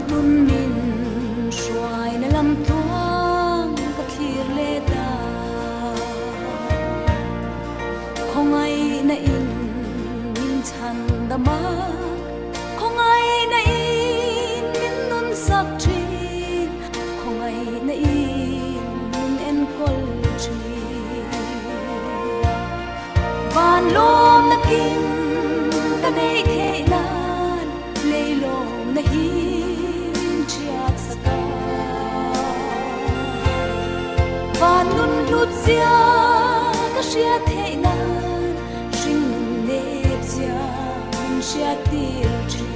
tun min xoài na lam tuang ka thir le ta không ai na in min chan da ma không ai na in min nun sak tri không ai na in min en kol tri van lom na kim ta nei the nan lei lom na hi chiat saka van nun lut sia ka sia the nan sing ne sia min sia tir chi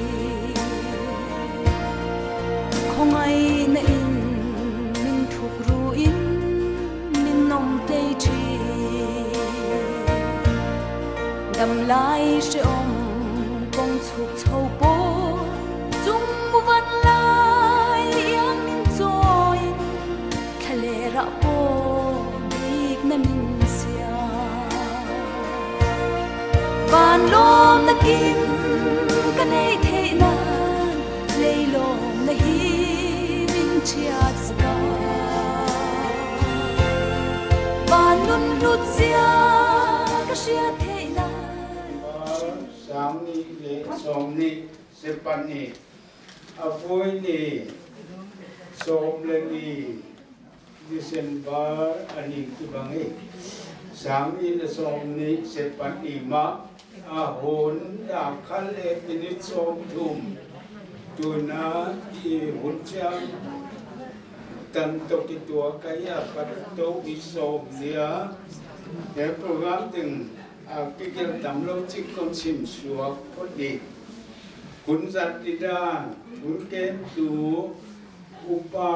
không ai na in min thuk ru in min nom te chi đầm lai sẽ ôm con chuột thâu bố dung văn lai yang min joy khale ra po big na min sia van lom na kim ka nei the nan lei lom na hi min chiat ska van nun lut sia ka sia the nan sáng ni lệ som ni sepan ni apoi ni som le ni December ani kibangi sáng ni le som ni sepan ni ma a hon da khal le pinit som thum tuna i hun chang tan to ki tua kaya pat to i som dia để program từng cái kia tầm lâu chỉ con chim xuống có đi cuốn giặt đi ra cuốn kem tú upa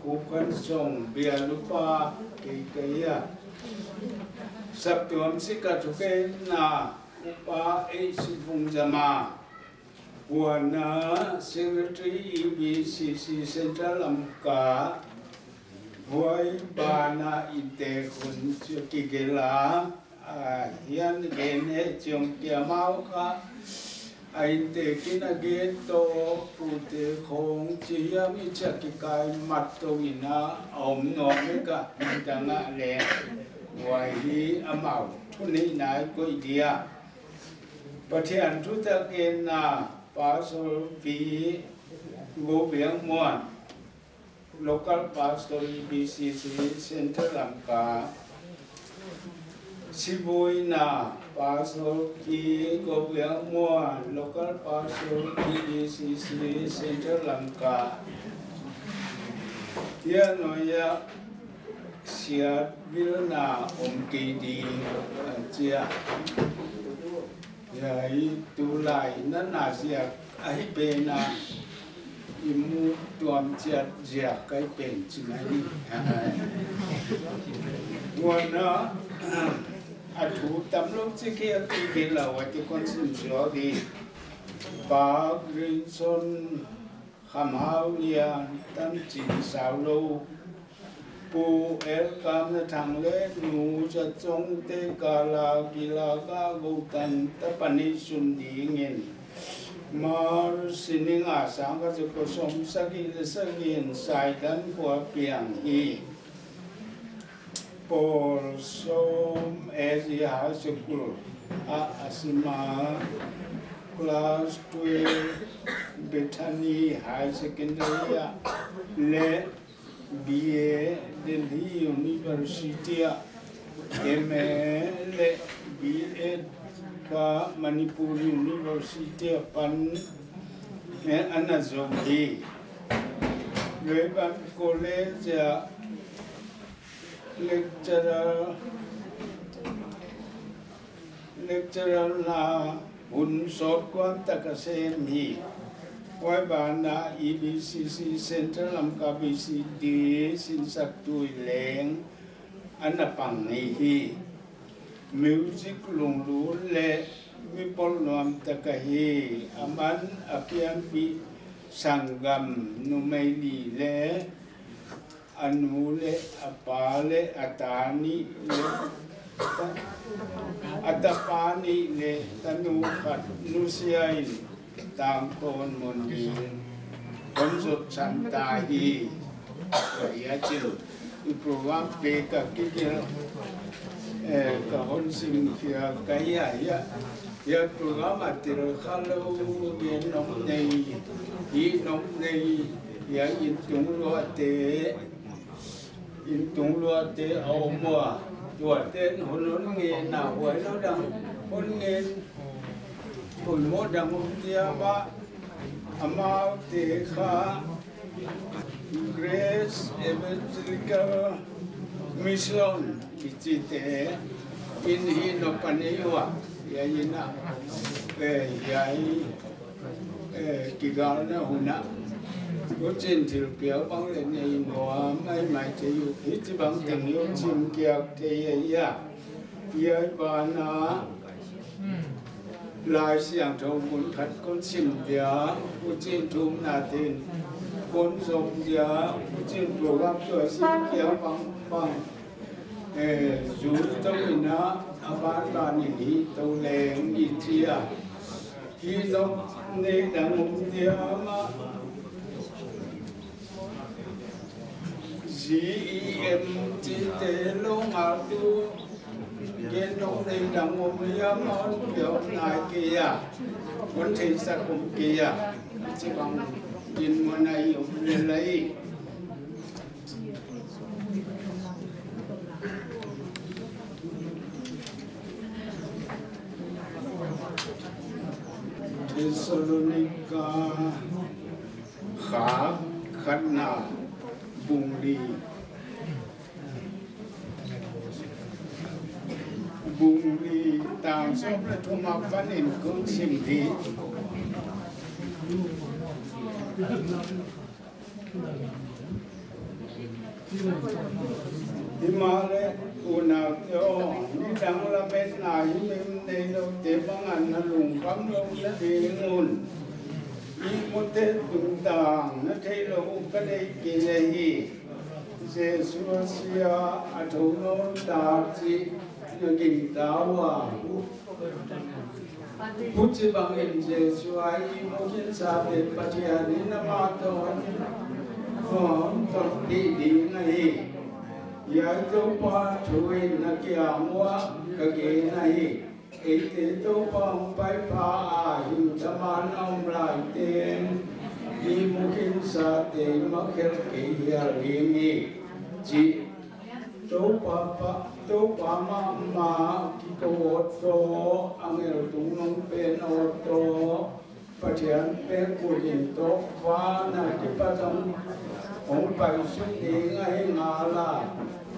kukan song bia lupa cái sắp tuam sĩ cả chú cái na upa ấy sĩ phung jama buana secretary EBCC Central Lamka boy bana ite kun kigela hian gen he chong kia mau kha ai te kin again to pute khong chi yam i chak ki kai mat to ina om no me ka tanga le wai hi amau thuni nai koi dia pathian thu ta gen na pastor vi go biang mon local pastor BCC Central Lamka Sibui na pastor ki go biang mo local pastor BCC Central Lamka ya no ya sia vilna ki di chia ya i tu lai na na sia ai pe na imu tuam chia chia cái pen chi mai wana a thu tam lo chi kia ti ke la wa ti kon sin so di ba green son kham hau lia tam chin sao lo pu el kam na thang le nu cha chong te ka la ki la ka go tan ta pani sun di ngin mar sining a sang ka ko som sa ki le sa ngin sai dan ko piang hi Paul som Asia High School Asima class 12 Bethany High Secondary le BA Delhi University MA le BA ka Manipur University pan Anazogi Leban College lecturer na hun sot quan takasen hi wai bana EBCC Central Lamka BCD sin sak tui leng anapang hi music lung lu le mi pol nom takahi aman apian pi sangam numaili le anule apale atani le atapani le tanu khat nusiain tam ton mon di con sốt sẵn ta hi ya chịu program về cả cái cả hôn sinh kia cái ya program mà từ khalo biến nông này ya in tung lo te ao mùa tuổi tên hôn nghe nào với nó đang hôn nghe hôn mốt đang hôn tia ba amau te kha Grace Evangelical Mission Kichite in hino paniwa yayina yai kigalna huna có trên thì biểu bằng lên này nó mai chỉ yêu ít chỉ bằng tình yêu chim kia thì ya và nó lại sang thâu muốn thật con chim dia có trên thùng na tiền con rồng dia có trên program cho chim kia bằng dù tao nó bạn bạn này tao lên đi chia khi nó nên đang muốn dia mà GEM chỉ để lâu mà tu cái nông này đang ôm yếm món kiểu này kia muốn thấy sao cũng kia chỉ bằng nhìn món này dùng lấy Thessalonica khá khát nào bùng đi tàng sắp là thu mạc văn hình cũng xìm đi thì mà lẽ u nào cho đi đăng là bên này mình đây đâu tế bằng ảnh là lùng cắm đâu là đi nguồn đi một tết tung tàng nó thấy lâu cái đây kia hi Jesus ya athono ta chi yogi tawa Puji bangin Jesus ai mungkin sabe patiani nama ton ton di ngai ya to pa thui na kia mua cái này ite to pang pai pa him taman om lai ten di mungkin sa te makhel ke ya ringi ji to pa ma ki ko to angel tung nong pen o to patian pe ku yin to wa na ki pa tong ong pai su ni ngai nga la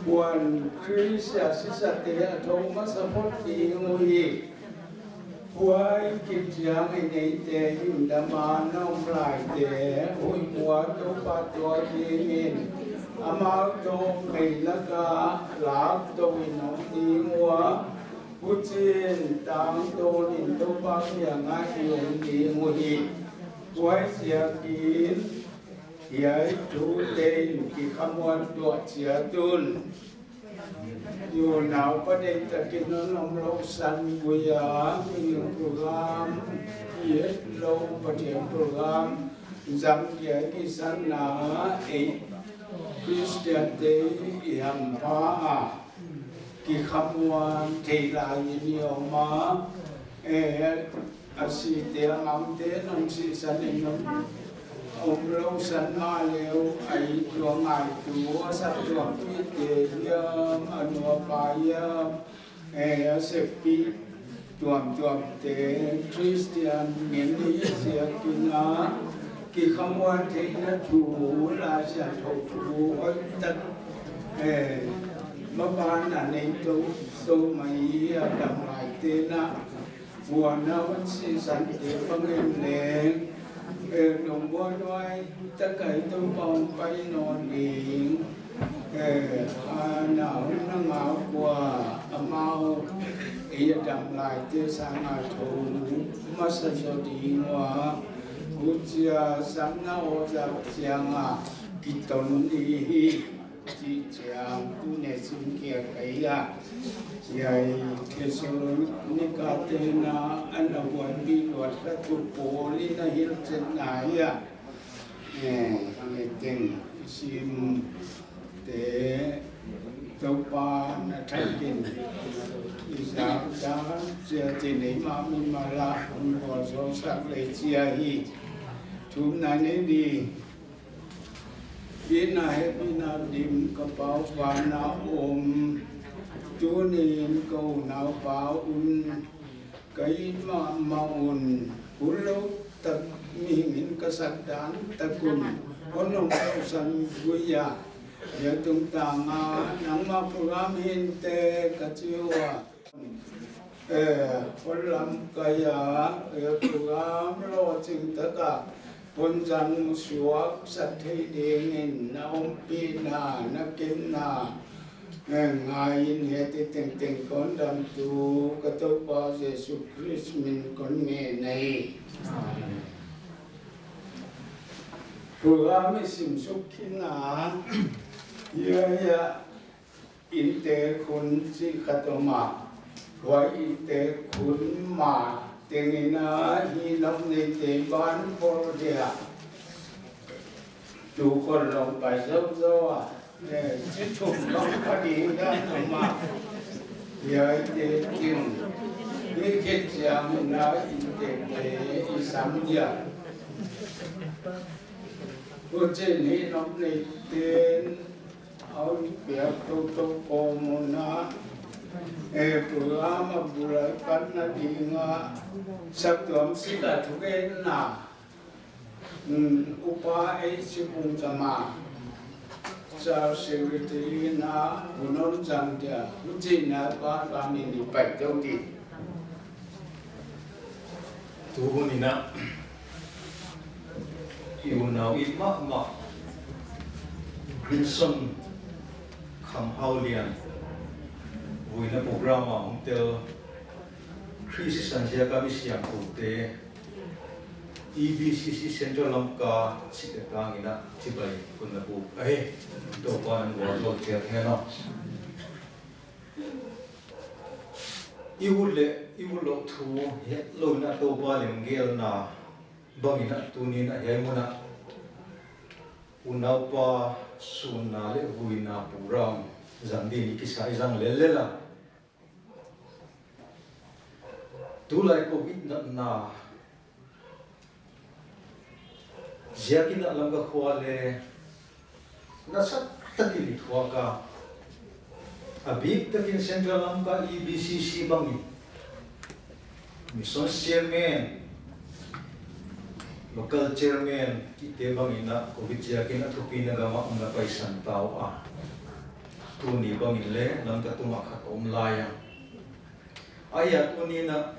buồn Christ sẽ tế thông mà support đi ngồi quay kịp giang ngày này tế hình đam man ông lại tế hồi mùa đâu bắt tôi đi nhìn amao tôi ngày là cả lá tôi nó đi mùa bút trên tăng tôi nhìn tôi bắt nhà ngay dùng đi ngồi quay xe kín Yai chú tên khi khám quan tuột chia tuôn dù nào có đây ta kinh nó nông lâu sanh vui á mình program yết lâu và triển program dám dễ cái sanh ná ấy Christian tế yam phá khi khám quan thì lại nhiều mà asi tế ngắm tế nông sĩ sanh nông ông lâu sanh ma liêu ai chùa ngài chúa sát chùa phi tế yam anua ba yam sếp pi chùa tế Christian miền đi xe kinh kỳ không quan thế nó chủ là sẽ thầu chủ ơi tất mà ban là nên tôi mấy đầm lại tên buồn nó vẫn sinh sản để phong hình lên đồng bôi đôi tất cả tôi bồng bay non điện nào nó ngáo qua mau ý đầm lại tiêu sang thù mà sân số đi ngoa bút chia sáng nào ra chiang kỳ tôn đi chỉ chiang tu nè xin kia cái vậy thế số này cả tên anh là buồn đi luật các thủ phố đi là hiện trên này ang iting sim te topa na thakin isang dan chia tinay mami mala ang so sa chia hi thum na ni bina he bina dim kapau pana tunin câu nào bao cái mà maun ulo tak mingin kasadaan takun onong kausan guya ya tung tanga nang mapuramin te kachiwa kolam kaya program lo ching taka ponjang suak sathai dingin na umpina na kinna ngayon heti ting kon dam tu katopa Yesus Kristus min kon ngenay. Programi simsukina ya inte kun si katoma wa inte kun ma tingina hinam ni teban por dia tu kon long pai zo zo chỉ chụp long phát đi ra mà giờ để tìm cái kết quả mình nói để sắm giờ tôi trên này nó này tên ông biết tôi có muốn na bữa mà bữa cắt na đi nga sắp tuần sẽ là thu cái na upa ấy sẽ bung chama sa secretary na unon jang dia uji na ba ni pai dau di tu ni na iunau ma Grimson kham haulian vuina programa homtel crisis ansia kami siang te EBCC Central Lanka Sikatangina Chibai Kunapu Topan Warlord Cherheno Iwulo tu Lona Topa Lemgel na Bangina Tunina Yamuna Unapa Sunale Huina Puram Zandini Kisa Izang Lelela Tulai Covid na Ziakin alam ka kuwale nasa tagili tuwa ka abib takin Central Lanka EBCC bangi mission chairman local chairman kite bangi na COVID ziakin at hupin na gama ang napaisan tao tuni bangi le lang katumak at umlaya ayat tuni na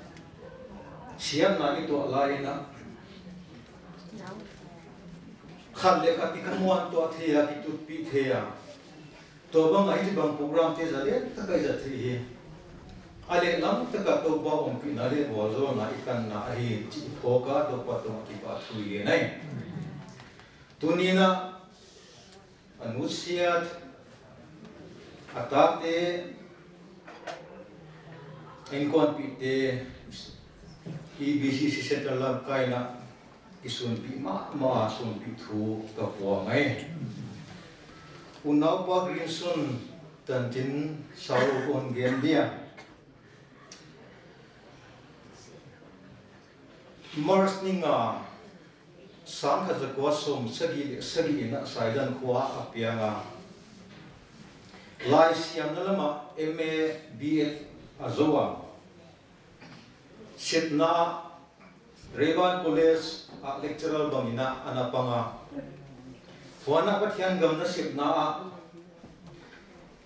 siyam na ito alay na khăn lệ khát cái muan to thế à cái tụt bị thế à to bang ấy thì bang program thế giờ đấy tất cả giờ thế à lệ lắm tất cả to bao ông pin này bỏ rồi này căn na hi chỉ phô cả to bắt to cái bắt thui cái này tunina anusiat atate engkon pite EBCC Central Lanka na isun pi ma sun pi thu ka po ngai unaw pa Grimson tantin saw kon gen dia mars ninga sang kha zakwa som sagi na saidan khwa apianga lai siam na lama MA BL azowa sitna Revan College lecturer bangina anapanga wana pathian gamna sipna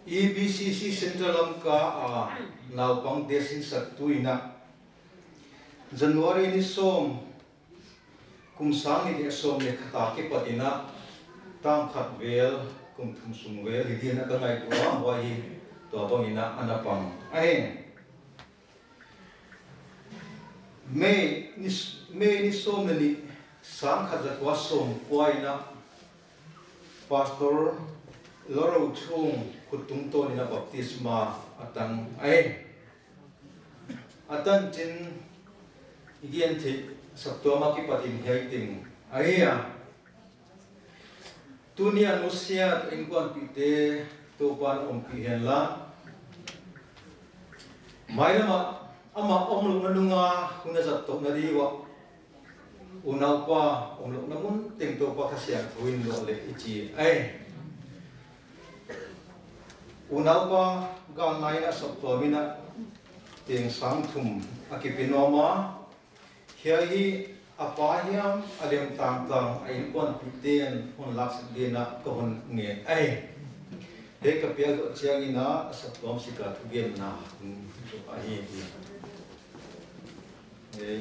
EBCC Central Lanka naupang desin satuina January ni som kumsang ni som ne khata ke patina tam khat vel kum thum sum vel hi na ka ngai ko wa hi to bangina anapang ahen May ni som ni sang khat wa som poina pastor loro chung kutung to ni na baptisma atan ai atan chin igen thi sakto ma ki patin heiting ai tunia nusia in kon pite to pan pi hen la mai lama ama lu manunga kuna zat to na diwa unau pa lu namun ting to pa kasia tuin lo le ichi ai unau pa ga nai na sop to mina ting sang thum akipinoma hiai apa hiam alem tam tam ai kon piten on laks dina ko hon nge ai he ka pia go chiang ina sap tom sika gem na so ai ei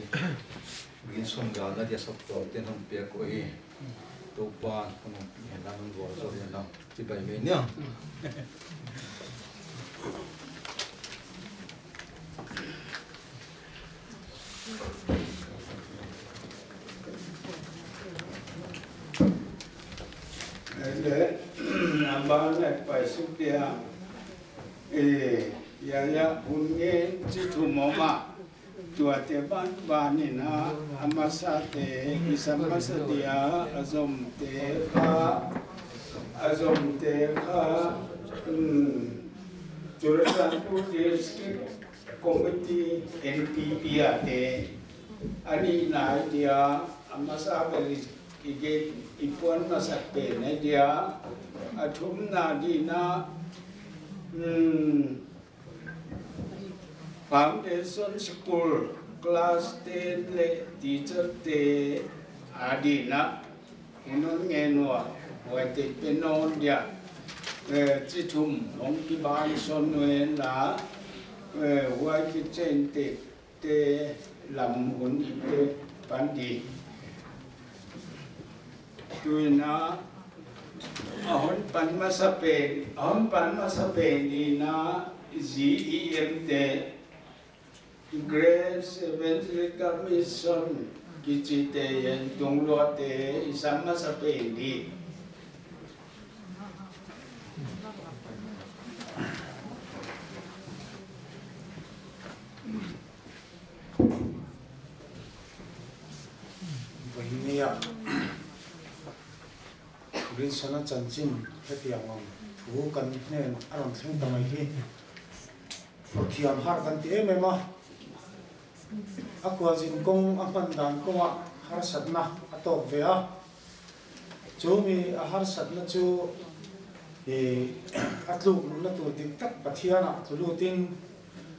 begin son ga na dia sap to ten hom pia ko e to pa kon pi na mon go so ya na ti bai me nya để ba lại phải xúc địa ya hun nghe chỉ thu mỏ mà tua te ban ni na amasa te isamasa dia azom te kha Churasanpur District Committee NPP te ani na dia amasa beri ige ipon masak pe na dia athum na di na Foundation School Class 10 le teacher te adina unon ngenwa wate penon dia chi thum ong ki ban son wen la wa ki chen te lam un ite pandi tuina ahon pan masape ni na GEM te Grace Evangelical Mission kichi te yen tunglo te isang masape ni Vahiniya Rinshana Chanchin Hetiamam Thu kan nen aram theng tamai hi Thiam har kan ti emema Akwa jin kong aman dan konga har satna atok vea Chumi har satna chu atlu na tur dik tak pathiana tulutin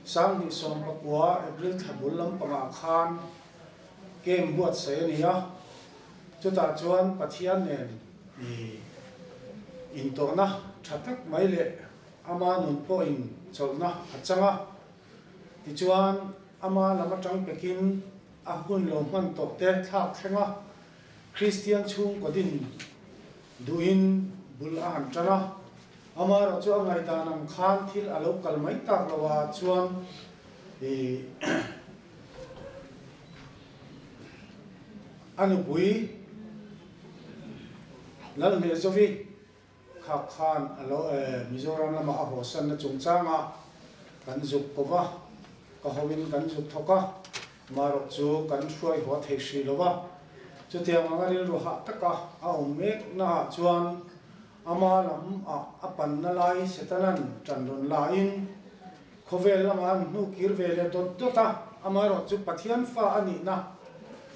sang ni som pakwa April thabulam panga khan kem buat saya ni ya chuta chuan pathian nen in to na thatak mai le ama nun po in cholna achanga ti chuan ama lama tang pekin a hun lo man to te thak thenga Christian chung kodin duin bul a han tana ama ro chu ngai danam khan thil alo kal mai tak lawa chuan anu bui lal me zovi khak khan alo Mizoram lama a hosan na chungchanga kan juk kova ka howin kan juk thoka maro chu kan thuai ho thei hri lova chu tiang angaril ru ha taka a mek na chuan ama lam a pan na lai setanan chandon lain khovel lama nu kirvele dot dota amaro chu pathian fa ani na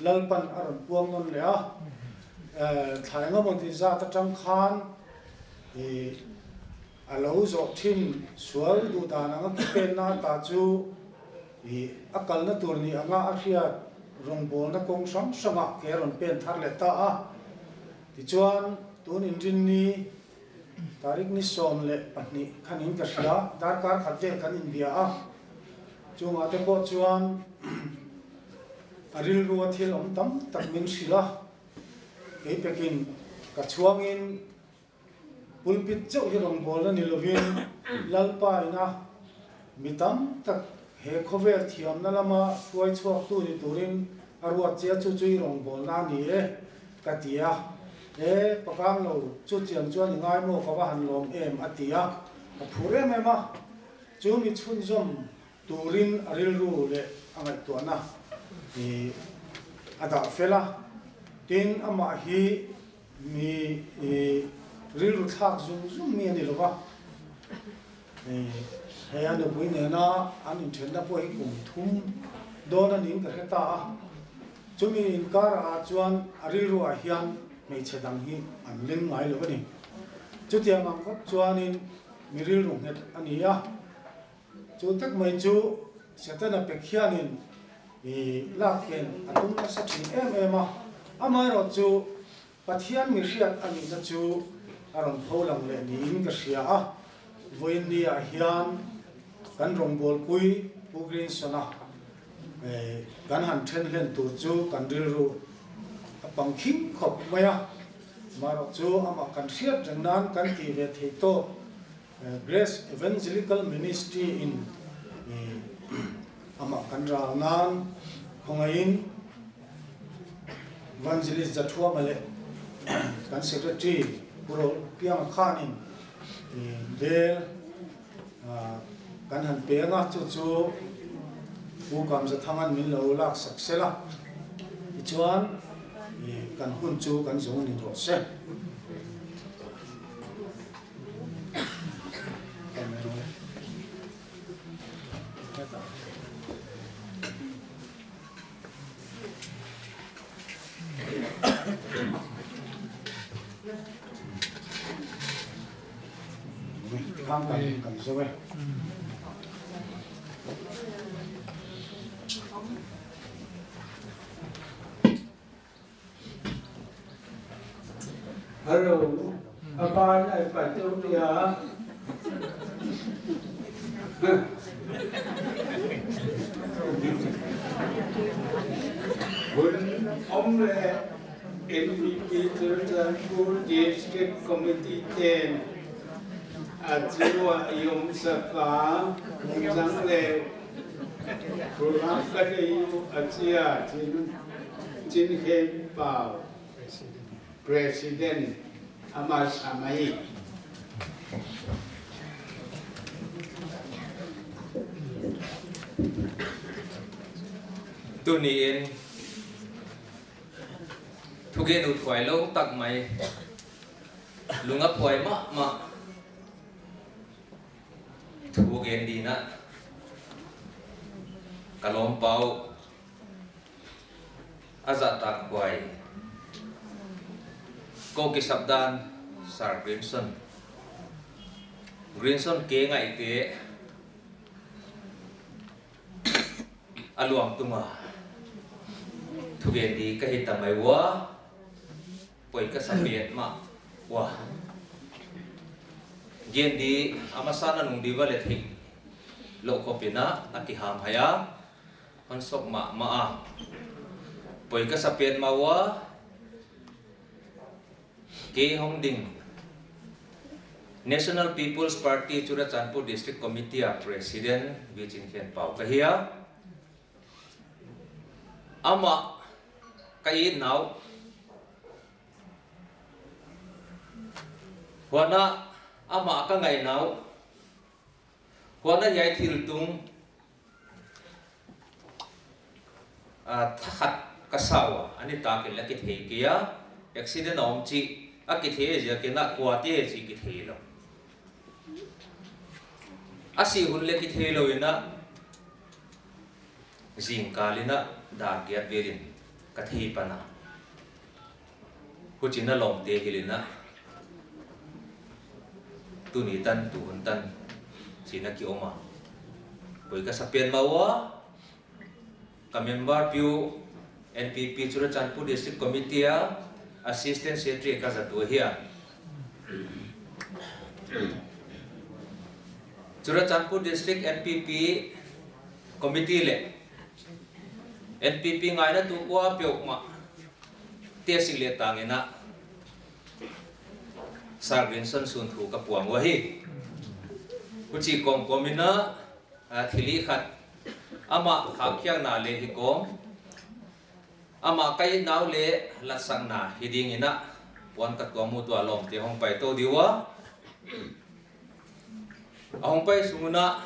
lalpan aron puang non le a thainga monti za ta tang khan alo zo thin sual du da na ki pen na ta chu akal na tur ni anga a hria rong bol na kong sam sama ke ron pen thar le ta a ti chuan tun in rin ni tarik ni som le patni khanin ka hria dar kar khatve kan in bia a chunga te ko chuan aril ruwa thil om tam tak min sila ke pekin ka chuangin pulpit chau hi rong bol na nilovin lalpa ina mitam tak he khovel thiam na lama suai chuak tu ni turin arwa chia chu chui rong bol na ni e katia pakang lo chu chiang chuan ngai mo ka han lom em atia phure me ma chu mi chun zom turin aril ru le angai to na ada fela tin ama hi mi ril ru thak zum mi ani lova he an bui ne na an in then na po hi kum thum don an in ka ta chumi in kar a chuan aril ru a hian mei chedang hi an len ngai lo ni chutia mang ko chuan in miril ru het ani ya chu tak mai chu setana pe khianin laken atum na sa thin em a amai ro chu pathian mi riat ani na chu aron pholang le ni in ka sia a voin ni a hian kan rong bol pui pu green sona kan han then len tu chu kan ril ru apang khim khop maya maro chu ama kan riat jang nan kan ti ve thei to Grace Evangelical Ministry in ama kan ra nan khongain evangelist jathua male kan secretary puro piang khanin del kan han pe nga chu chu bu kam za thangan min lo lak saksela chuan kan hun chu kan zong ni ro se kan so we hello apan ai patu dia Hun omle NPP Churchanpur District Committee 10 Ajwa Yom Saka Zangle Program Kadayu Achia Jin Hen Pao President Amas Amai tu niin thu gen ut khoi lo tak mai lunga khoi ma thu gen di na kalom pau azat tak khoi ko ki sabdan Sir Greenson ke ngai te aluang tunga thu gen di ka hita mai wa poi ka sabiet ma wa gen di amasana nung di wale thik lo ko pina akiham haya on sok ma a poi ka sabiet ma wa ke hong ding National People's Party Churachandpur District Committee President Vichin Khen Pau kahia ama kai now wana ama ka ngai now wana yai thil tung thakhat kasawa ani ta ke la ki thei kia accident om chi a ki thei je ke na kwa te chi ki thei lo asi hun le ki thei lo ina jing kalina da giat verin ka thei pana huchina lom te hilina tuni tan tu hun tan china ki oma poi ka sapian mawa ka member piu NPP Churachandpur District Committee Assistant Secretary ka zatu hia Churachandpur District NPP Committee le NPP ngai na tu kwa pyok ma te sile tangena Sir Greenson sun thu ka puang wa hi kuchi kom komina thili khat ama khakhyang na le hi kom ama kai naw le lasang na hiding ina wan ka to mu to alom te hong pai to diwa ahong pai sunguna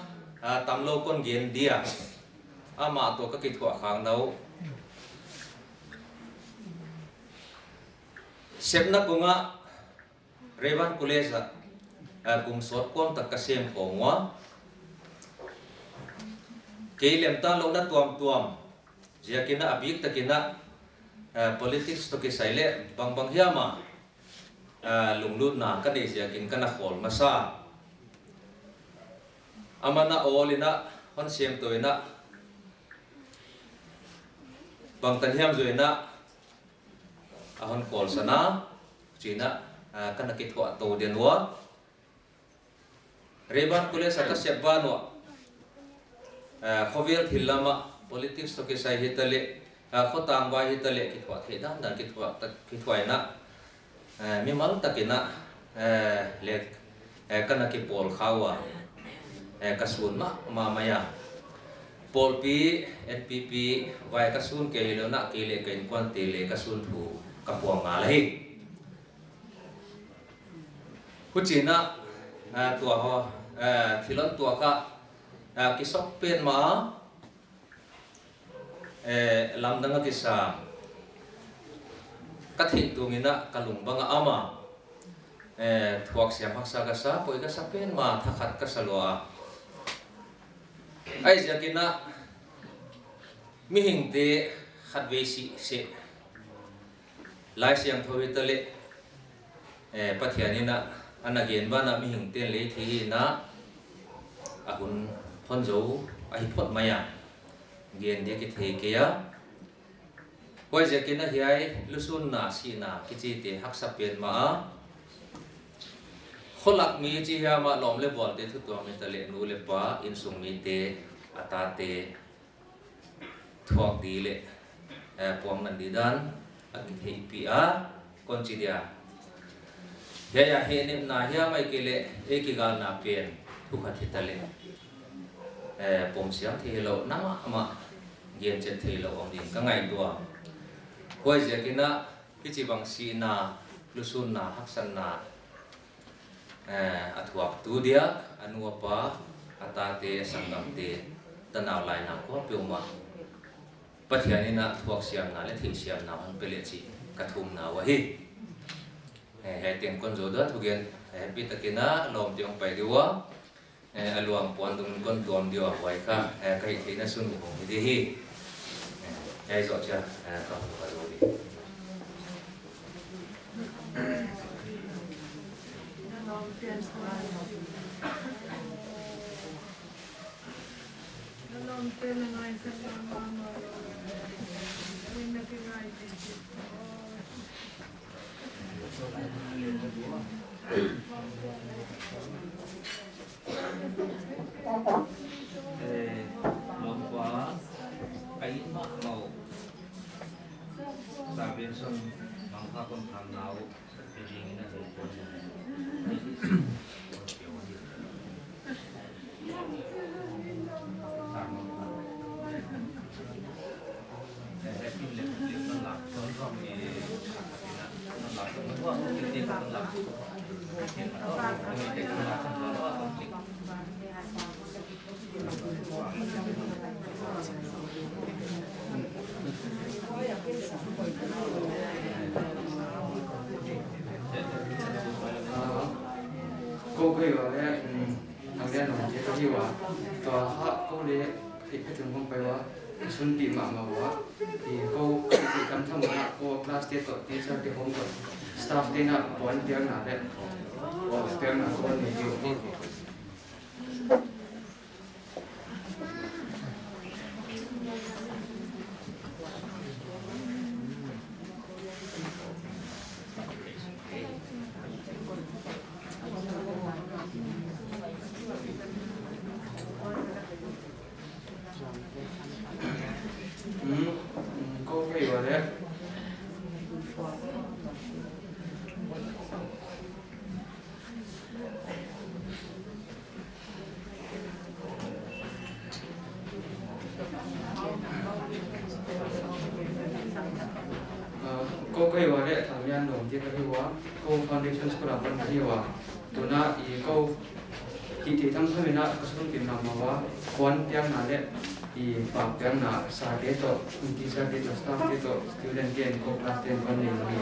tamlo kon gen dia ama to ka kit ko khang nau sepna bunga Revan College cùng sốt quam tak kasem ko ngwa ke lem ta lo na tuam zia kina abik takina politics to ke saile bang hiama lunglut na kan zia kin kana khol masa amana olina hon sem toina bang tan hiam zoina ahon kol sana china kana ki thwa to denwa Revan College ata sebano khovel thilama politics to ke sai hitale khotang wa hitale ki thwa theda dan ki thwa na mi mal takina le kana ki pol khawa kasun ma maya pol pi npp vai kasun ke hilona ke le kain kwan te le kasun thu kapuang ngalai huchina tua ho thilon tua ka kisok pen ma lamdanga kisa kathik tungina kalung banga ama thuak siam haksa ka sa poi ka sa pen ma thakhat ka salwa ai jakina mi hingte khatwe se lai siam thowitale pathianina anagen bana mi hingten le thi na ahun phonjo ahi phot maya gen de ki the ke ya koi je kina hiai lusun na si na kichi te haksa pen ma kholak mi chi ha ma lom le bol te thu to mi ta le nu le pa in sung mi te ata te thok di le pom nan di dan aki thei pi a kon chi dia ya he nim na hiya mai kele ekigal na pen thu khat hitale pom siam thelo na ma gen che thelo ong din ka ngai tua koi je kina kichi bang si na lusun na haksan na athuak tu dia anu apa ata te sangam te tanaw lai na ko pyoma pathiani na thuak siam na le thei siam na on pele chi kathum na wa hi he tiang kon zo da thugen pi takina lom tiang pai diwa aluang pon dum kon tom diwa wai ka kai thina sun ko hi hi ai zo cha ka ko ro di lomba kain ma mau saben son mangha kon tham nau being na do ko cô cái gọi là thằng đen nó chỉ có gì quá và họ cô đấy thì cái trường không phải quá xuân tìm mà quá thì cô thì cầm thầm mà cô class tết tổ thì sao thì không có staff thì nào bốn tiếng nào đấy bốn tiếng nào cô này nhiều cô cái gọi đấy cô cái gọi đấy thằng nhân đồng tiền cái quá cô foundation của làm văn cái quá tụi nó ý cô khi thì thăm thôi nó có số tiền nào mà quá quan tiếng nào đấy thì bảo tiếng nào sa thế to khi sa thế to staff thế to student game cô class ten con này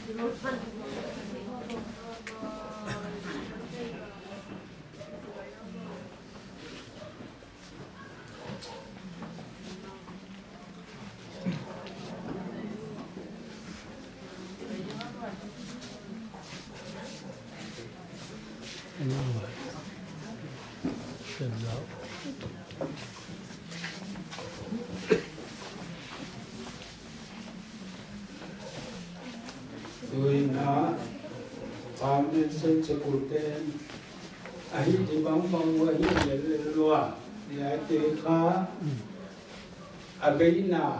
Tôi đã phạm nhân sinh cho cụ tên ấy thì bóng bóng với hiện lùa để tế khá bây nà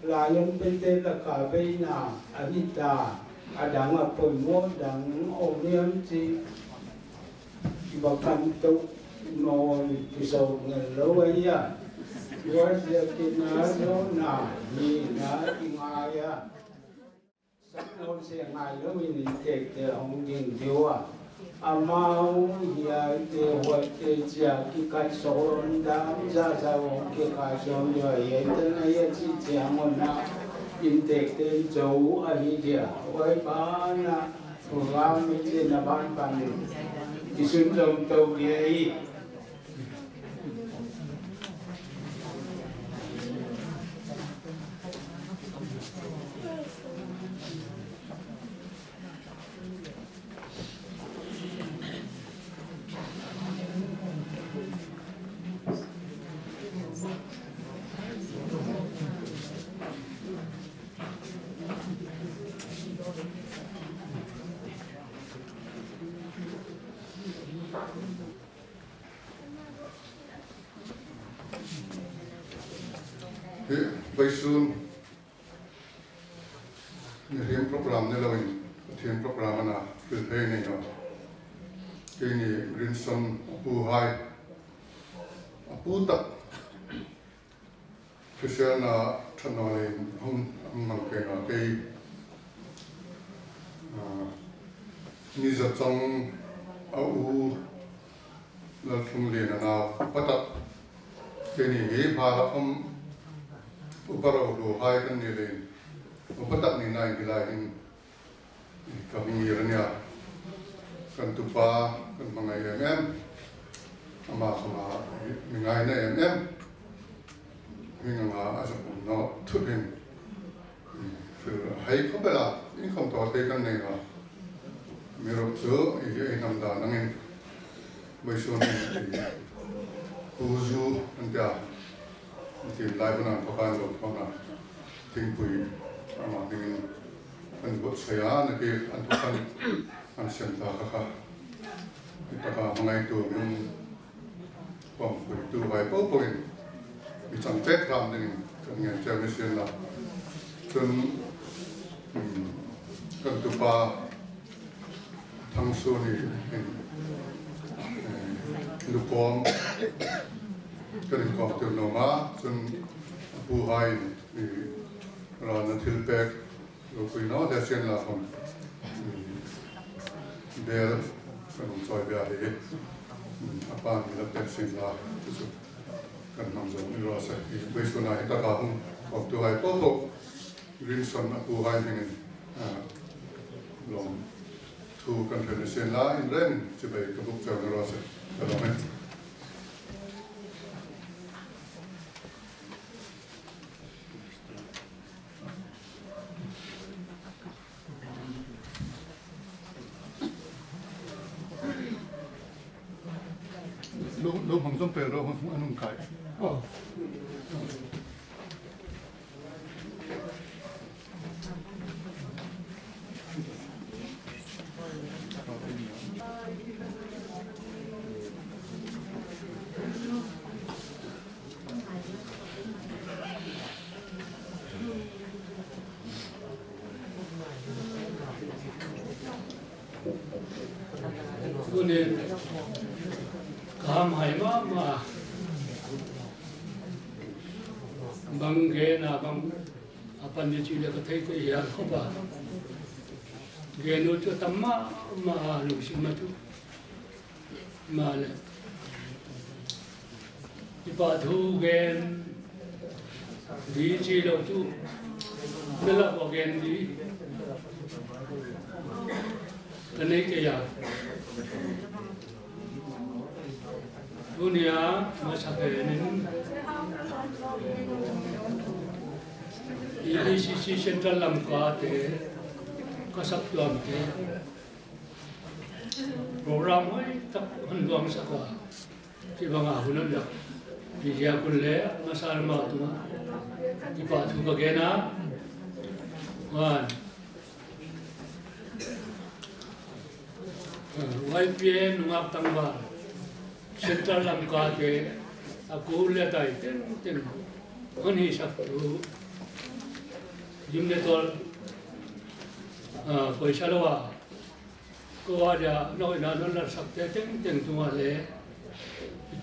là những bên tên là cả bây nà bây ta đảng ở phần mô đảng ổn niệm gì và căn tục nồi thì sầu người lâu ấy à với việc thì nó lâu nà thì nó thì ngay à sắp nôn sẽ ngay lúc mình tệ tệ ông nhìn thiếu à mau ya te hoạch te chia ki cách số đám ra ông kia cái số rồi hiện tên ấy chỉ chia một na in tệ tên châu ấy đi với ba na phàm mình chỉ là ban ban đi xuống trong tàu đi Vậy xuân riêng program này là mình riêng program nào từ thế này nó cái này riêng xuân bu hai bu tập cái xe là thân nói không mang cái nó cái như giờ trong u là không liền nào bắt tập cái này phá là không Uparo do hai kan ni le upatak ni nai dilai in kami rania kan tupa kan mangai ama sama mingai na minga asa no thupin so hai ko bela in kom to te kan nei na mero so i nam da nangin mai so ni uzu anta thì lại bên nào có cái luật phong nào tiếng quỷ mà mình anh vợ xây á này kia anh thuộc anh xem ta khá thì tất cả mọi người tụi mình còn quỷ tụi vài bố bồi bị chẳng chết làm nên cần nghe chơi với xem là chân cần tụi ba thằng số này lục con cái này có từ nông á, chân bu hai thì là nó thiếu bạc, rồi khi nó để xem là không để cái nông soi về đấy, apa thì là để xem là cái nông giống như là sẽ thì bây giờ này ta không có từ hai bộ riêng son bu hai mình lòng thu cần phải xem là in lên chỉ về cái bức tranh nó sẽ cái đó mình lo hong som pero anong kai Kunin kam hai ma bang ge na bang apan ni chi le ka thai ko ya ko ba ge no chu tamma ma lu si ma chu ma le ti pa thu gen di chi lo chu ne la bo gen di cái này cái ya dunia masa ini ICC Central Lanka te kasatuan te program ay tak handuang sa ka si banga hunan dak dia kulle masal ma tu di pa tu bagena wan YPN ngap tangba Central Lanka te aku lihat ten oni satu jumlah tol पैसा लवा को आजा नौ इना नौ लड़ सकते टें तुम्हारे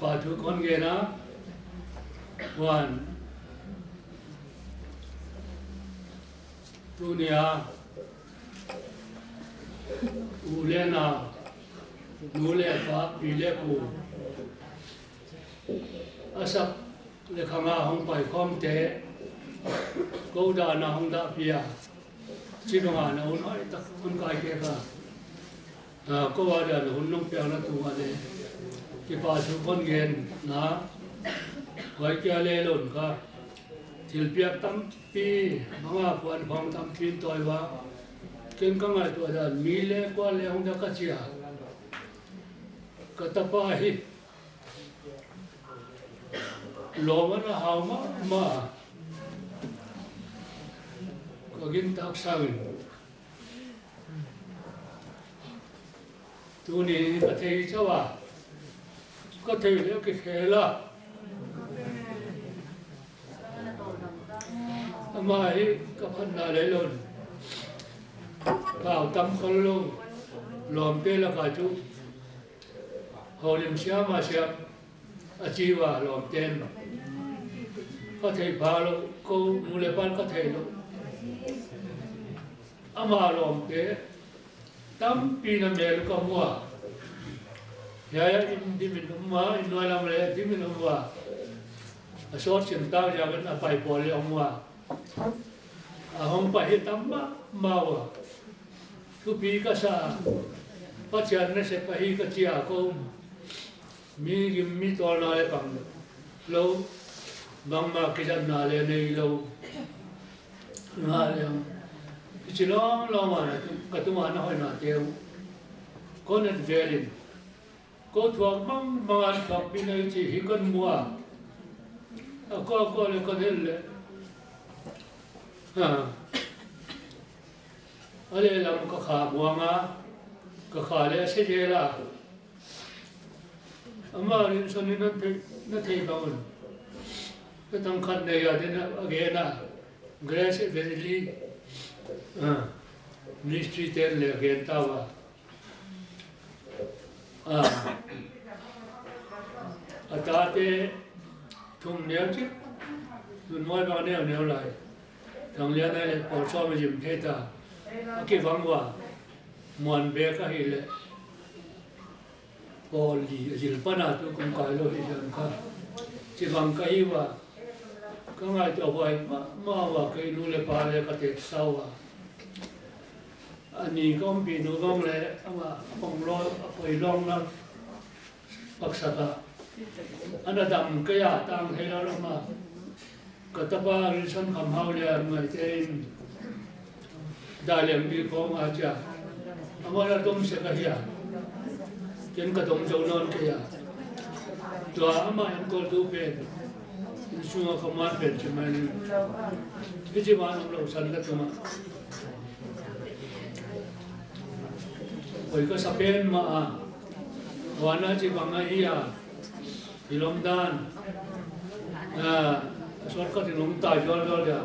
पाठु कौन गए ना वन दुनिया उले ना नूले पा पीले पू असब लेखंगा हम पाई कॉम ते कौड़ा ना हम दा पिया chỉ bằng là hôn hỏi tất hôn cái kia cả có bao giờ là hôn nông bèo nó tụ vào đây cái bà chú con ghen nó hỏi kia lê lộn cả thil piak tam pi mga puan phong tam pi toy wa ken ka ngai to da mi le kwa le hong da ka chia ka ta pa hi lo ma na haw ma Gin tak sawin. Tu ni ka thei chawa. Ka thei le ke khela. Amai ka phan na le lon. Bao tam khol lo. Lom pe la ka chu. Holim sia ma sia. Achiwa lom ten. Ka thei ba lo ko mule pan ka thei lo. Amalom ke tam pinamel ka mua ya indi minuma inolam le di minuma asot cinta jangan apa ipole omwa ahong pahi tamma mawa kupi ka sa pachian ne se pahi ka chia ko mi gimmi to na le pang lo bangma kijan na le nei lo na le chỉ lo mà cái tụi nó hỏi nó tiêu có nên về liền có thuộc mong mà học bên này chỉ hi con mua có là có thể là ở đây làm có khá mua mà có khá là sẽ dễ là mà liên xuân nó thấy bao nhiêu cái thằng khăn này ở đây nó ghé na grace very Ministry ten le gen tawa atate thum neo chip nun moi ba neo lại thằng lia này le por so me jim theta cái vắng wa mon be ka hi le pol li jil pana tu kum kai lo hi jan ka chỉ vắng kai wa ka ngai to boy ma wa kai nu le pa le ka te sau wa ani kom pi nu gom le ama pong lo poi long na paksata anadam ka ya tang he la ma ka ta ba ri san kham hau le ngai tein da lem bi khom a cha ama la tom se ka hiya ken ka tom jo non ke ya to ama en ko tu pe sunga khamat pe chimani biji ma nam lo san la tuma oi ka sapen ma wana chi banga hiya ilom dan shortcut ilom ta jol jol ya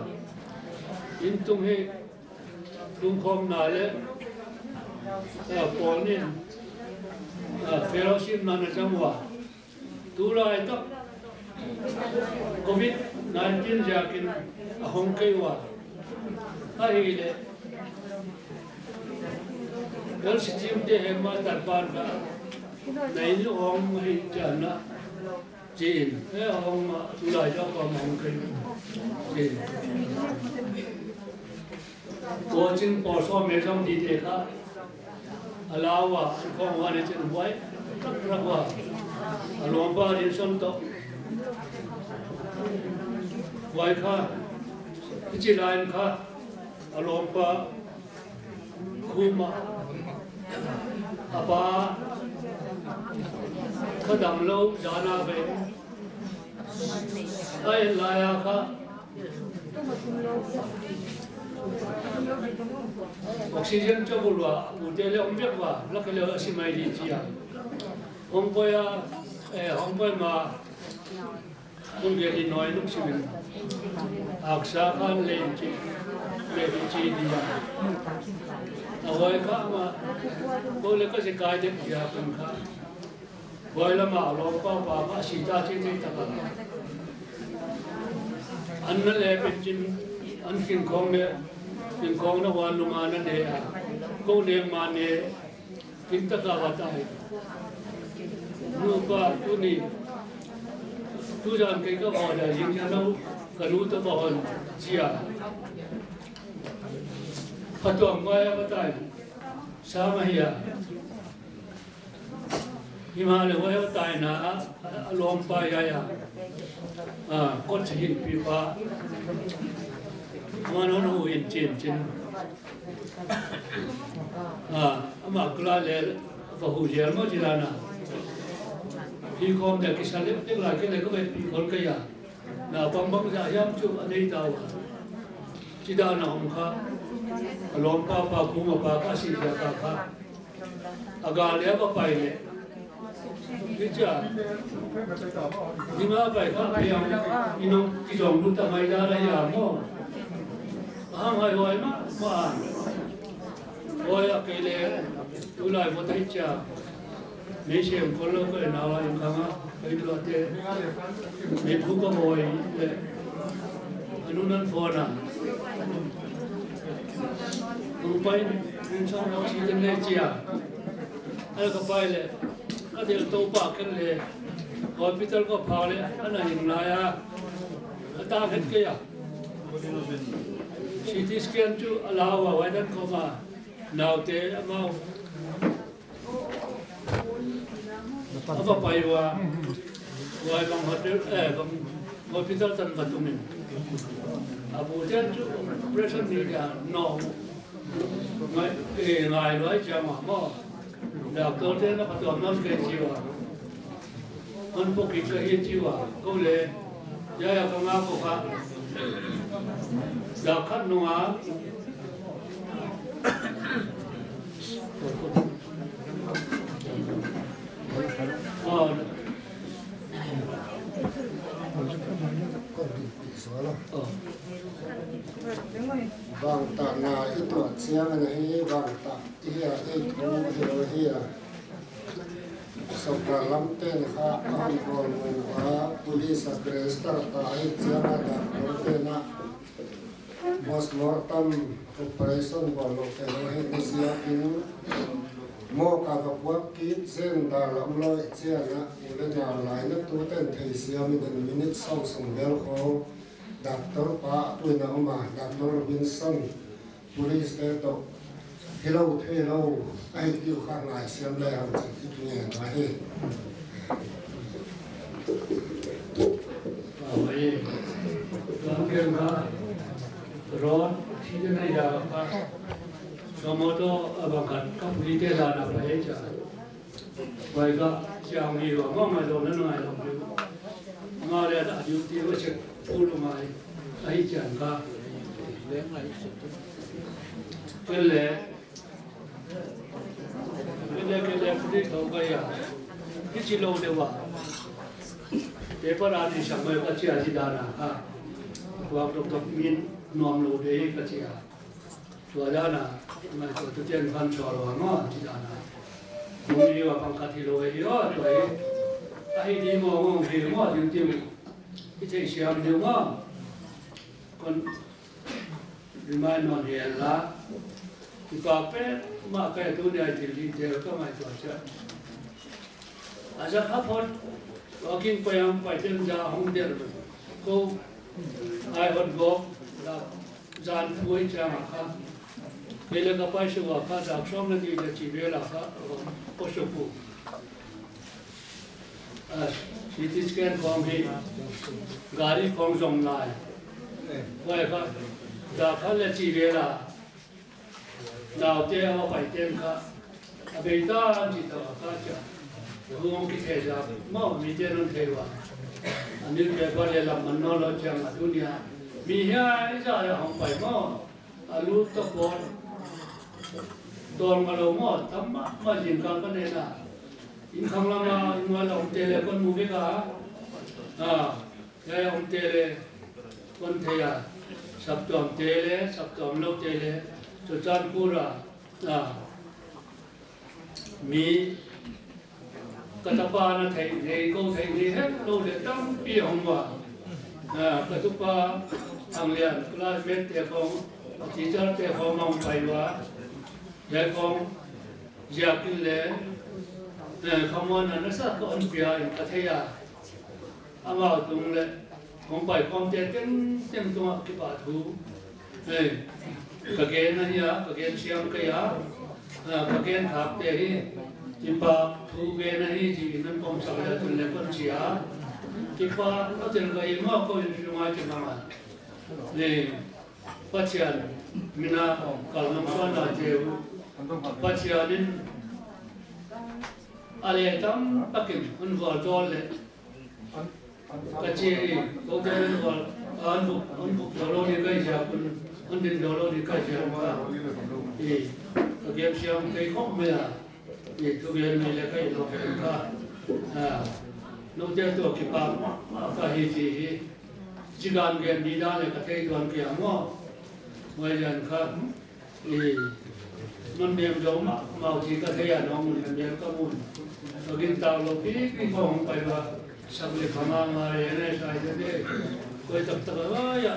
in tum he tum khom na le polnin fellowship na na jamwa tu lai tak COVID-19 jakin ahong kaiwa ahile girl system de hema tarpan ka nain ong hi jana jin ong ma tulai jo ko mong kai jin coaching porso me jong di de ka alawa kong wane chen boy rakwa alomba din som to boy kha ichi line kha alomba kuma apa khadam lo jana ve ai laya kha oxygen cho bulwa udele ombekwa lakale asimai di chia hompoya hompoy ma munge di noi luk simin aksa khan le chi dia awai kha ma bole ka se kai de dia kun kha boy la ma lo pa pa ma sita chi chi ta ka an le pen chin an kin khong le kin khong na wan lunga na ne ko ne ma ne kin ta ka wa ta nu pa tu ni tu jan ke ka ho da yin cha no ka nu ta ba hon chia patong wa ya ba ta sa ma ya himale wa ya ta na alom pa ya ya ko chi pi pa mano no in chin ama kla le fa hu jer mo jirana hi kom da kisale te la ke le ko be pi kol ka ya na bang bang ja yam chu anei ta wa chida na hom kha alom pa pa ku ma pa ka si ja ka kha aga le ba pai le ni cha ni ma pai kha pai yang ino ki jong lu ta mai da la ya mo hai hoài mà hoài cái này tôi lại một thấy chả mấy xem con lâu cái nào là em khăng á cái đó thế mấy phút có hoài anh nun phò nè ông bay nên xong nó chỉ đến đây chả anh có bay lệ cái điều tàu bạc cái lệ hospital có phá lệ anh là những này à ta hết cái à CT scan chu alawa wadan koma naute amau apa paiwa wai bang hotel bang hospital tan batumin abu jan chu operation ni ga no ngai loi chama mo doctor te na patom nos ke chiwa on poki ka hi chiwa ko le ya ya ka ma ko ka đã khát nua vàng tạ na ít tuổi chiang này vàng tạ ia ít thu hiểu hiểu sau cả lắm tên ha an còn ngủ police arrest ta ít chiang đã có tên na postmortem operation bolo ke rohe disia in mo ka ka puak ki zen da lam loi chia na ule na lai na tu ten thei sia mi den minute song song vel kho doctor pa tu na ma doctor Robinson police te to hello hello ai kiu kha ngai siam le ham chi ki nge na he ron si na ya pa somoto abakat kapulite la na pa he cha wai ga chang ni ro ma ma lo na na lo ma le da yu ti wa che pu lu mai ai chan ka le mai ke le pu to ga ya ki chi lo de wa te pa ra ni sa ma ka chi a ji da na ha wa to min nom lo de ka chia chua da na ma to tu chen khan cho lo ma chi da na mu ni wa pang kha thi lo e yo to ai di mo mo hi mo ti ti ki che siam de ma kon remind non he la ki ka pe ma ka tu ne ti li de ka ma to cha aja kha phot walking payam pa chen ja hong der ko ai hot go la zan pui cha ma kha Kailan ka pa siya ka daksom na di na chibela ka posoku. CT scan form hi gari form song lai. Wai ka dakhan la chibela. Now te ho pai tem ka. Abita ji ta ka cha. Hong ki the ja mo mi te non the wa. Ani ke ba le la man no lo cha ma dunia. Mi ha isa ya hong pai mo. Alu to bon. Don ma lo mo tam ma jin ka ka ne na. In khang la ma in wa la te le kon mu be ka. Ya hong te le kon the ya. Sab tom te le, sab tom lo te le. So chan pura. Mi katapa na thầy câu thầy đi hết lâu để tâm bi hồng mà katupa thằng liền classmate te không teacher te không mong phải quá để không giặc lệ không muốn nó sát con bia ở thế à ama tung lệ không phải con te tên tung cái bà thú này cái này ya cái siam cái ya cái tháp te hi Kipa thuge nahi ji nan pom sakla tulle kon chia kipa no tel ga yema ko yuma chuma le pachian mina kalnam sona je pachianin ale tam pakin un vol tolle kachi ko den vol an buk dolo ni kai ja kun din dolo ni kai ja ma ka gem siam kai khom me thì tôi biết mình là cái đồ cái nông dân tôi kịp bằng cái gì chỉ cần cái đi ra là cái thấy đoàn kia mà bây giờ khác thì mình đem giống màu chỉ cái thấy nó mình đem cái mùn rồi cái tàu lộc cái phòng phải là sắp lịch phàm mà này sai thế coi tập tập ơi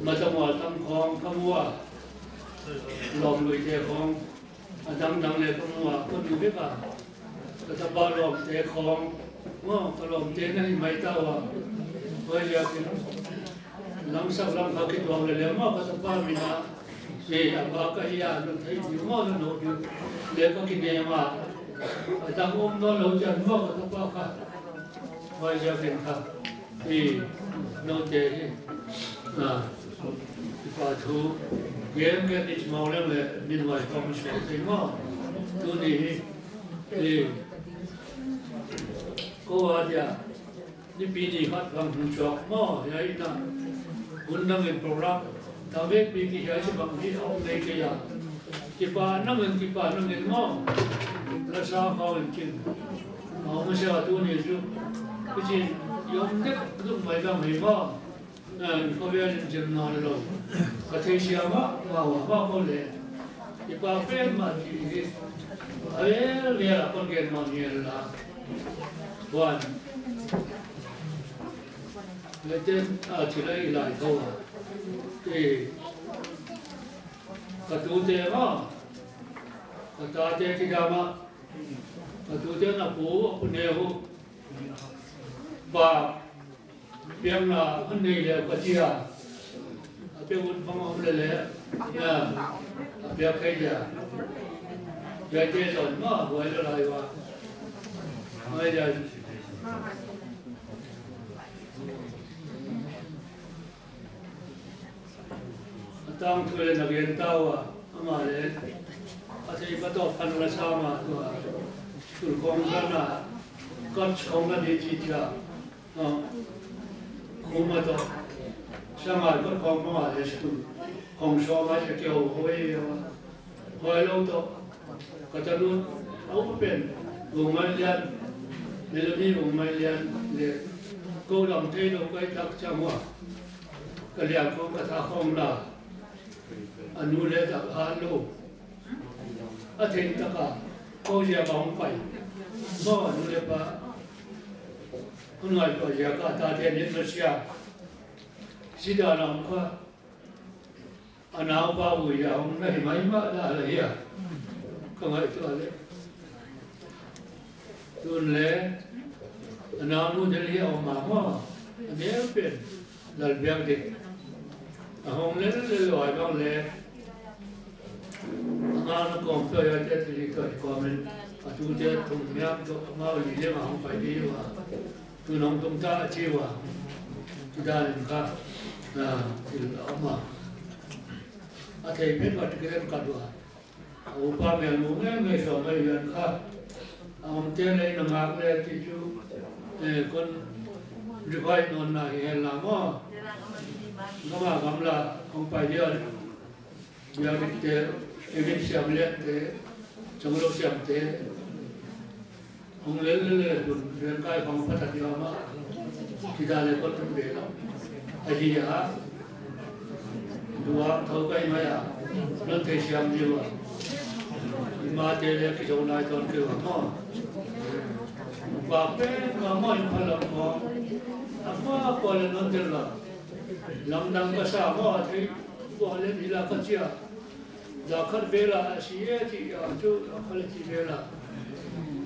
mà trong ngoài tâm con không mua lòng người thì không đằng này không mà con du biết à cái tập ba lồng thế không cái lồng thế này mấy tao à bây giờ thì làm sao làm sao cái đoàn này mà cái tập ba mình à thì ba cái gì à nó thấy gì mà nó nổi để có cái này mà đang ôm nó lâu chân mà cái tập ba cả bây giờ thì nó thế cái thú game cái ít màu lên là bên ngoài không sửa thì mà tôi thì cô ở nhà đi bị gì hết bằng thùng chọc mà vậy là muốn nâng lên program tao biết bị cái gì bằng cái ông này cái gì cái bà nâng lên mà là sao không chừng mà không sao tôi này chứ cái gì giống nhất lúc mấy năm mấy mà có biết chừng nào rồi cái thế gì mà vào lệ cái bà biết mà thì ấy là con ghen mà nhiều là quan lấy tên chỉ lấy lại thôi thì cái tu tế mà cái ta tế thì ra mà cái tu tế là bố của nêu và biếng là anh này là cái gì à biếng muốn phong ông là biếng cái gì à vậy thì rồi mà vậy là lạiว่าbây giờ tang thuê là gen tao à mà đấy thì bắt đầu phân là sao mà school không ra là con không ra đi chi ra không mà đó sao mà con không mà đấy school không so với cái kiểu hồi lâu đó có cho luôn ống biển vùng Mai Liên melody vùng Mai Liên để cô đồng thế đâu cái đặc trong hoa cái liang cũng cái thà không là anh nuôi lấy đặc ăn luôn ở trên tất cả cô giờ bóng phải mà nuôi lấy ba hôm nay có giờ cả ta đến Indonesia chỉ đã làm qua anh áo ba buổi giờ hôm nay mấy mà đã là gì à không phải tôi lẽ anh muốn đi ông mà nếu biết là việc gì ông lấy loại bằng lẽ Ang kong kaya at dito ay comment at ulit tumiyam to mga lilim ang paidiwa tunong tumta jiwa tidalin ka na ama at ay pinwat kiran kadwa upa may lunga may so may yan ka ang tenay na magle tiju kon divide non na hela mo ngama gamla ang paidiwa biar kita event siam lihat te, cenguruk siam te, orang lele dan kai pang patah dia ama, kita lekot berbeda. Aji ya, dua tahu kai maya, nanti siam jiwa, lima tele kisah naik tahun ke ama, bape mama yang paling mau, apa boleh nanti lah, lamdang bersama, tapi boleh bila kerja. Dakar bela siya ti ajo akal ti bela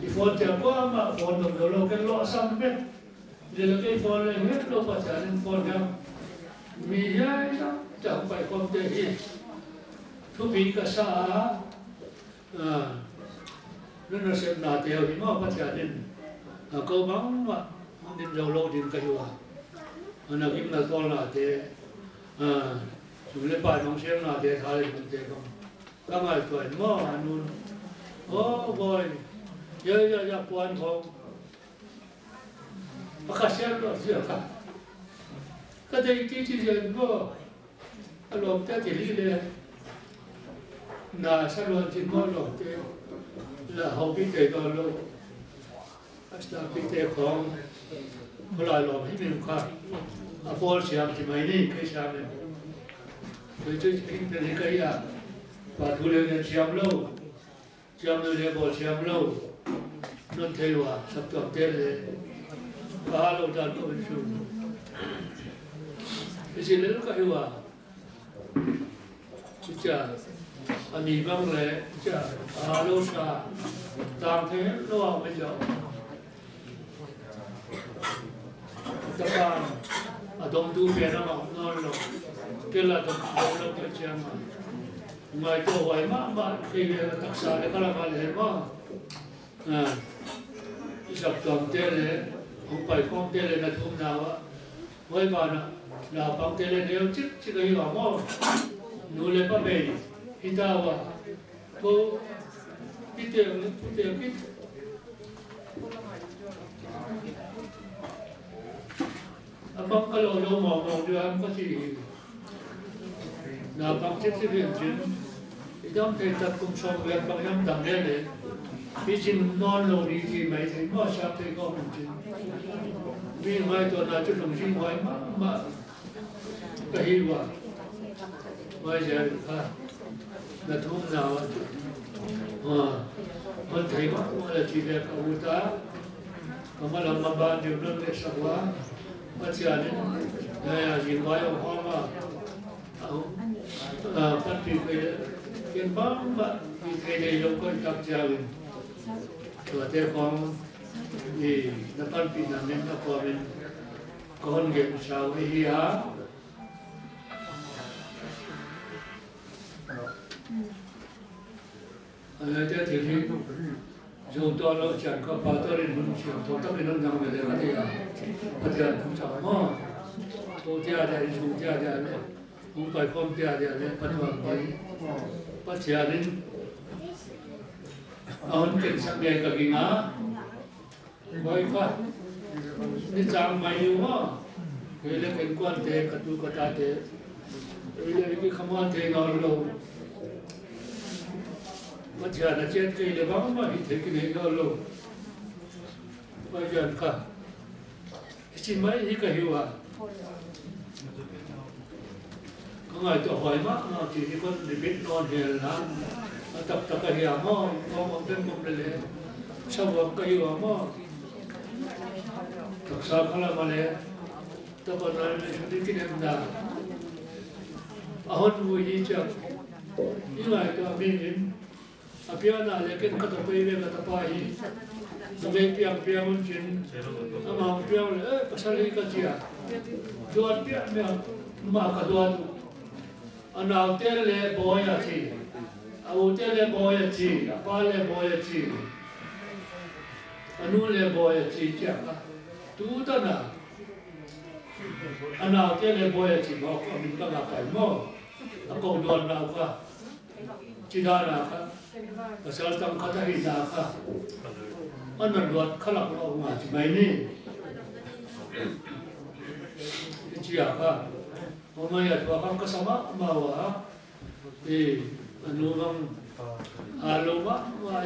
ifon te ko ma fon do lo ke lo sampe de lo ke fon le met lo pa chan fon ga mi ya ta pa ko te hi tu bi ka sa no se na te hi ma pa chan ko bang ma din lo lo din ka yo ana kim na ko na te su le pa nong se na te tha le te ko Kamai tuan mo anun, oh boy, ya puan kong, makasih lo siapa? Kata itu je mo, kalau kita jadi le, na salon cimo lo te, la hobi te lo, asta pite kong, mulai lo ini muka, apol siap cuma ini kisah ni, itu kita ni kaya. Patuloy na siyam lo lebo siyam lo non tewa sabto tele kahalo dan ko isu isilelo kahiwa chicha ani bang le chicha kahalo sa tangke lo ang medyo tapang adong tu pera ma non lo kela dong lo ke chiang mai to hoài mà khi tác xã để có làmอะไรmà sập toàn thế này không phải không thế này là thùng nào á với bà là bằng thế này nếu chứ cái gì mà nuôi lên bao bì thì tao à cô cái tiền cái bằng cái lỗ lỗ mỏng đưa em có gì na bằng chất lượng chín, itam thấy tập công sống việc bằng năm đẳng lên đấy, vì chín non lâu đi gì mấy thấy mà sao thấy có mình chín, vì mai tuần nào chút đồng chín hoài mà cái gì vậy, mai giờ ha, là thôn nào mình thấy mà là chỉ để cầu ta, mà làm mà ban điều đơn để sao quá, mà chỉ là này gì nói ông hoa mà kan pilih kian bang pilih yang kau tak jalan, tu ada kong di depan pinang ni tak komen kong game sawi ya, ada jadi jauh tu lo jangan kau patorin manusia, tu tak minum jangan bela dia, ada tu sama, tu tiada isu tiada ni. Không phải không tiền thì này bắt đầu với bắt chia đến ông kinh sắc đẹp cả kinh á với phát đi trang máy yêu mà cái là cái quan thế cái tu cái ta thế cái là cái không quan thế nào đâu bắt chia là chết cái là bám mà thì cái này đâu đâu bây giờ cả chỉ mấy cái hiểu à ngày tôi hỏi mà chỉ có để biết non thì là tập cái gì mà có bên một cái sau đó cái gì mà tập sao không làm mà tập nói là cái này là ahon vui gì chứ những ngày tôi mình apia là cái tập bay về tập bay Sampai piang mungkin, ama piang le, pasal ini kerja. Dua piang me mak kedua tu, anak hotel le boya si, Abu te le boya chi, apa le boya chi, anu le boya chi chaka, tu ta na, anau te le boya chi mo ko min ka kai mo, ako don na ka, chi da na ka, asal tam kata hi na ka, anan dot khalak lo ma chi mai ni, chi ya ka, omaya tu akam kasama mawa, anu bang alo ma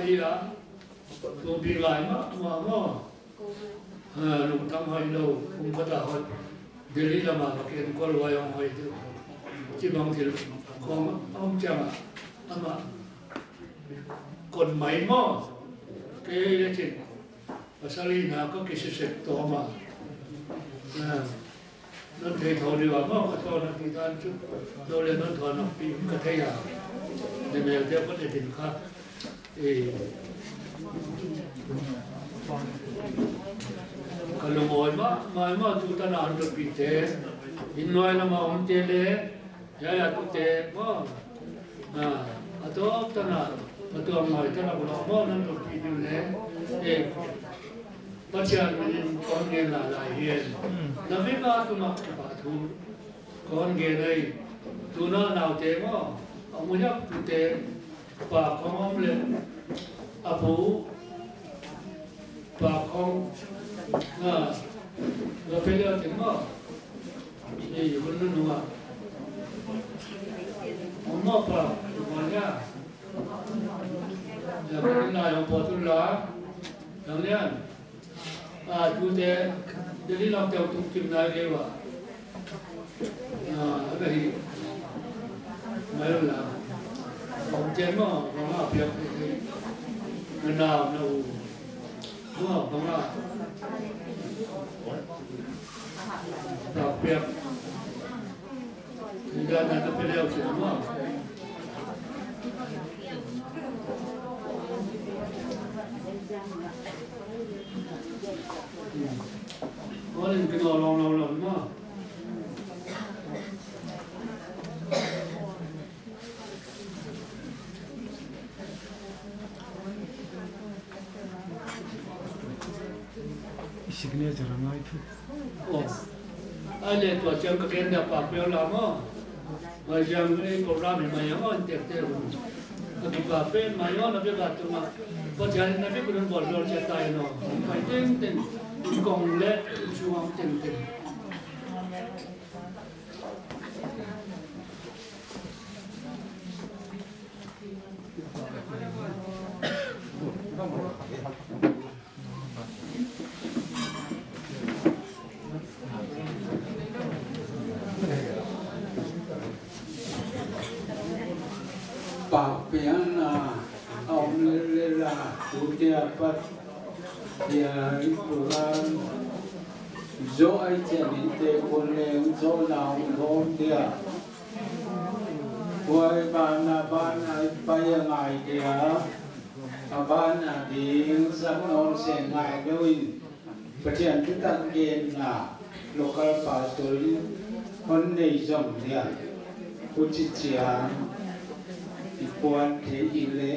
iya tu bilai ma mo lung tam hai lo ung kata hot dili lama pakai kol wayang hai tu cibang til kong chama ama kon mai mo ke ye chin pasali na ko kisi sekto ma non thấy thầu đi vào mà thầu là thì ta chút đâu lên non thầu nó bị cái thấy à nên bây giờ có thể tìm khác thì kalau mau tu ta nak untuk pite inoi nama orang tele ya tu te mo atau ta nak atau mai ta nak buat mo nan untuk pite le Baca menin kongen la lahian, nabi ba tu mak kepatu, kongen ay tu na nau temo, amunya tu te pa kong le, apu pa kong na pele temo, ni bunu nua, amma pa mana, jadi na yang potul la, yang tu te jadi lam te tu kim na dewa bagi mai la om jema ma pia na no ma pia tidak ada pilihan semua Orang kena orang mah. Signature ramai tu. Oh, ada tu macam kena apa lama. Macam ni program ni macam mana terter. Tapi kafe macam mana tu mah. Baca nabi belum boleh cerita ini. Macam Kong le chuang ting ting. Papiana, omlela, utia pat. Ya Quran zo ai chen te kon le zo nào không dia quay ban ai bay ngày dia ban đi sang non sen ngày đôiประเทศที่ตั้งเกณฑ์นะ local pastor คนในจอมdia ผู้จิตเจียอีกวนเทอีเล่